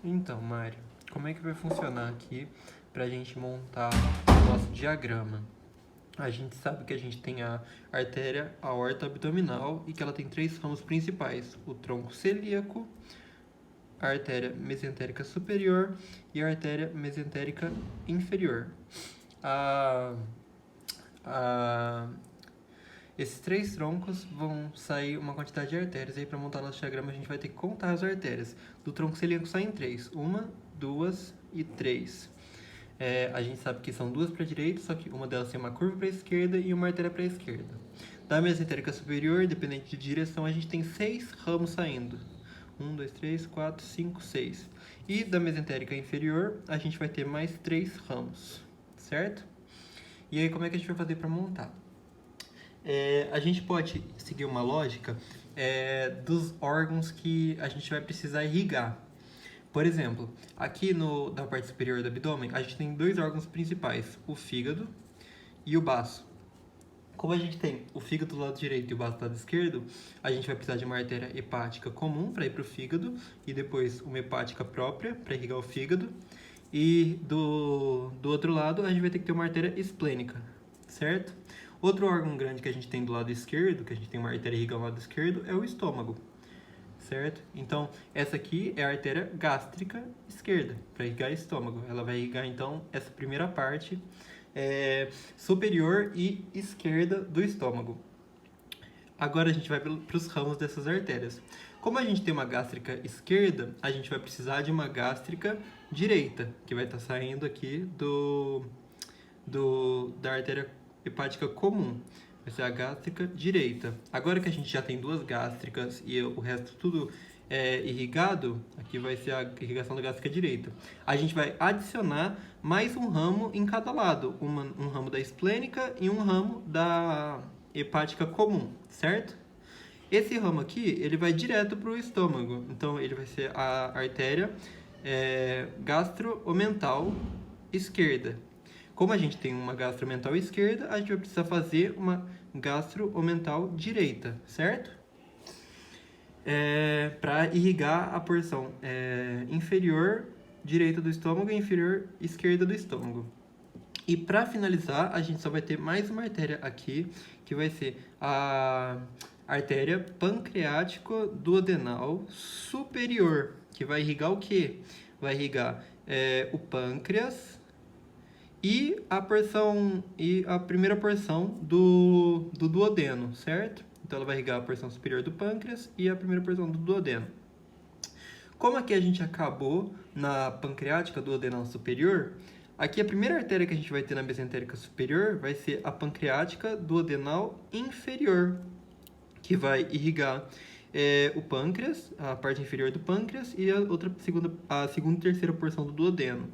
Então, Mário, como é que vai funcionar aqui para a gente montar o nosso diagrama? A gente sabe que a gente tem a artéria aorta abdominal e que ela tem três ramos principais: o tronco celíaco, a artéria mesentérica superior e a artéria mesentérica inferior. A, a, esses três troncos vão sair uma quantidade de artérias. Aí, para montar nosso diagrama, a gente vai ter que contar as artérias. Do tronco celíaco saem três: uma, duas e três. A gente sabe que são duas para a direita, só que uma delas tem uma curva para a esquerda e uma artéria para a esquerda. Da mesentérica superior, independente de direção, a gente tem 6 ramos saindo. 1, 2, 3, 4, 5, 6. E da mesentérica inferior, a gente vai ter mais 3 ramos, certo? E aí, como é que a gente vai fazer para montar? A gente pode seguir uma lógica dos órgãos que a gente vai precisar irrigar. Por exemplo, aqui na parte superior do abdômen, a gente tem dois órgãos principais, o fígado e o baço. Como a gente tem o fígado do lado direito e o baço do lado esquerdo, a gente vai precisar de uma artéria hepática comum para ir para o fígado e depois uma hepática própria para irrigar o fígado. E do outro lado, a gente vai ter que ter uma artéria esplênica, certo? Outro órgão grande que a gente tem do lado esquerdo, que a gente tem uma artéria irrigando do lado esquerdo, é o estômago, certo? Então, essa aqui é a artéria gástrica esquerda, para irrigar o estômago. Ela vai irrigar, então, essa primeira parte superior e esquerda do estômago. Agora a gente vai para os ramos dessas artérias. Como a gente tem uma gástrica esquerda, a gente vai precisar de uma gástrica direita, que vai estar saindo aqui da artéria hepática comum. Vai ser a gástrica direita. Agora que a gente já tem duas gástricas e o resto tudo irrigado, aqui vai ser a irrigação da gástrica direita. A gente vai adicionar mais um ramo em cada lado. Um ramo da esplênica e um ramo da hepática comum, certo? Esse ramo aqui, ele vai direto para o estômago. Então, ele vai ser a artéria gastro-omental esquerda. Como a gente tem uma gastro-omental esquerda, a gente vai precisar fazer uma gastro-omental direita, certo? Para irrigar a porção inferior direita do estômago e inferior esquerda do estômago. E para finalizar, a gente só vai ter mais uma artéria aqui, que vai ser a artéria pancreático-duodenal superior, que vai irrigar o quê? Vai irrigar o pâncreas e a primeira porção do duodeno, certo? Então ela vai irrigar a porção superior do pâncreas e a primeira porção do duodeno. Como aqui a gente acabou na pancreática duodenal superior, aqui a primeira artéria que a gente vai ter na mesentérica superior vai ser a pancreática duodenal inferior, que vai irrigar o pâncreas, a parte inferior do pâncreas e a segunda e terceira porção do duodeno,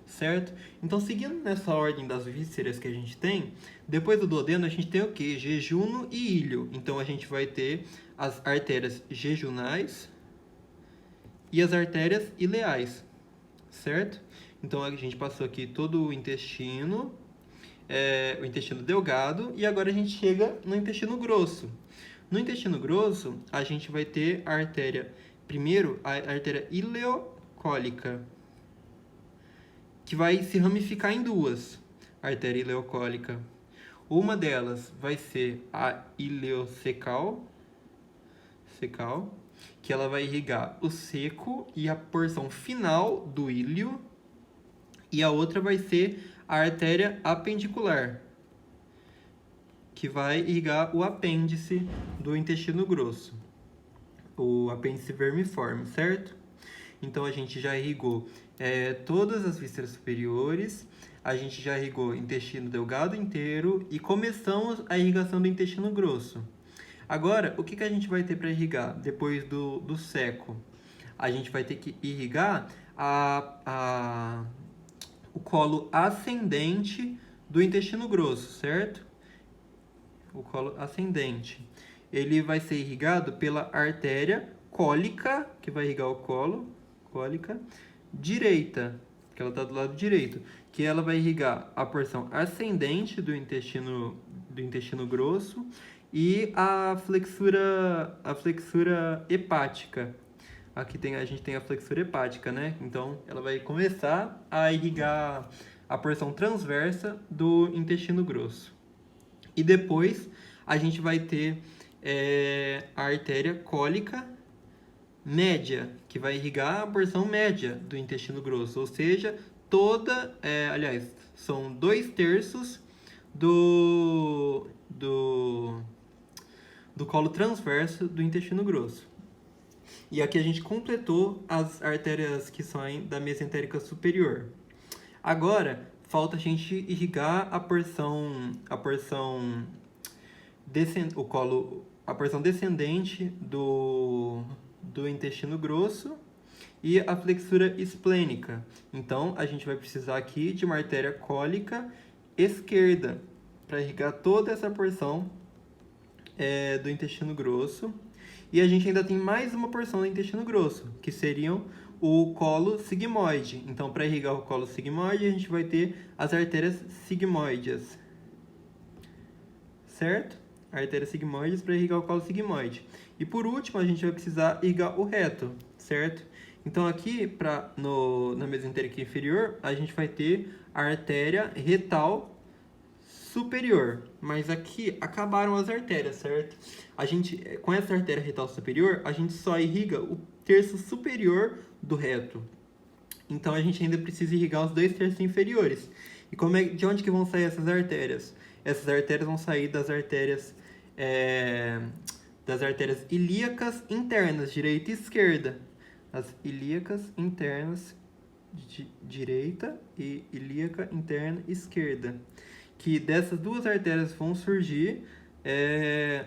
certo? Então, seguindo nessa ordem das vísceras que a gente tem, depois do duodeno a gente tem o que? Jejuno e ilho. Então, a gente vai ter as artérias jejunais e as artérias ileais, certo? Então, a gente passou aqui todo o intestino delgado, e agora a gente chega no intestino grosso. No intestino grosso, a gente vai ter a artéria, primeiro, a artéria ileocólica, que vai se ramificar em duas, a artéria ileocólica. Uma delas vai ser a ileocecal, que ela vai irrigar o seco e a porção final do íleo, e a outra vai ser a artéria apendicular, que vai irrigar o apêndice do intestino grosso, o apêndice vermiforme, certo? Então, a gente já irrigou todas as vísceras superiores, a gente já irrigou o intestino delgado inteiro e começamos a irrigação do intestino grosso. Agora, o que a gente vai ter para irrigar depois do seco? A gente vai ter que irrigar o colo ascendente do intestino grosso, certo? O colo ascendente. Ele vai ser irrigado pela artéria cólica, que vai irrigar o colo, cólica, direita, que ela está do lado direito, que ela vai irrigar a porção ascendente do intestino grosso e a flexura hepática, aqui a gente tem a flexura hepática, né? Então, ela vai começar a irrigar a porção transversa do intestino grosso. E depois, a gente vai ter a artéria cólica média, que vai irrigar a porção média do intestino grosso, ou seja, aliás, são 2/3 do colo transverso do intestino grosso. E aqui a gente completou as artérias que saem da mesentérica superior. Agora, falta a gente irrigar a porção descendente do intestino grosso e a flexura esplênica. Então, a gente vai precisar aqui de uma artéria cólica esquerda para irrigar toda essa porção do intestino grosso. E a gente ainda tem mais uma porção do intestino grosso, que seriam o colo sigmoide. Então, para irrigar o colo sigmoide, a gente vai ter as artérias sigmoides. Certo? Artérias sigmoides para irrigar o colo sigmoide. E por último, a gente vai precisar irrigar o reto, certo? Então, aqui na mesentérica inferior, a gente vai ter a artéria retal superior. Mas aqui acabaram as artérias, certo? Com essa artéria retal superior, a gente só irriga o terço superior do reto. Então, a gente ainda precisa irrigar os 2 terços inferiores. E de onde que vão sair essas artérias? Essas artérias vão sair das artérias ilíacas internas, direita e esquerda. As ilíacas internas, direita, e ilíaca interna, esquerda. Que dessas duas artérias vão surgir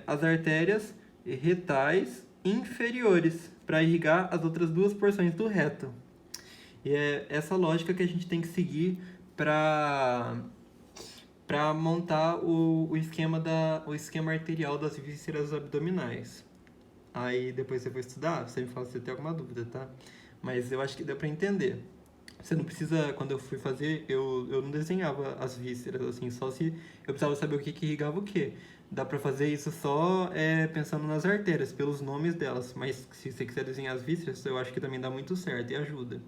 as artérias retais inferiores, para irrigar as outras duas porções do reto. E é essa lógica que a gente tem que seguir para montar o esquema arterial das vísceras abdominais. Aí depois você vai estudar, você me fala se você tem alguma dúvida, tá? Mas eu acho que deu para entender. Você não precisa, quando eu fui fazer, eu não desenhava as vísceras, assim, só se eu precisava saber o que irrigava o quê. Dá pra fazer isso só pensando nas artérias, pelos nomes delas. Mas se você quiser desenhar as vísceras, eu acho que também dá muito certo e ajuda.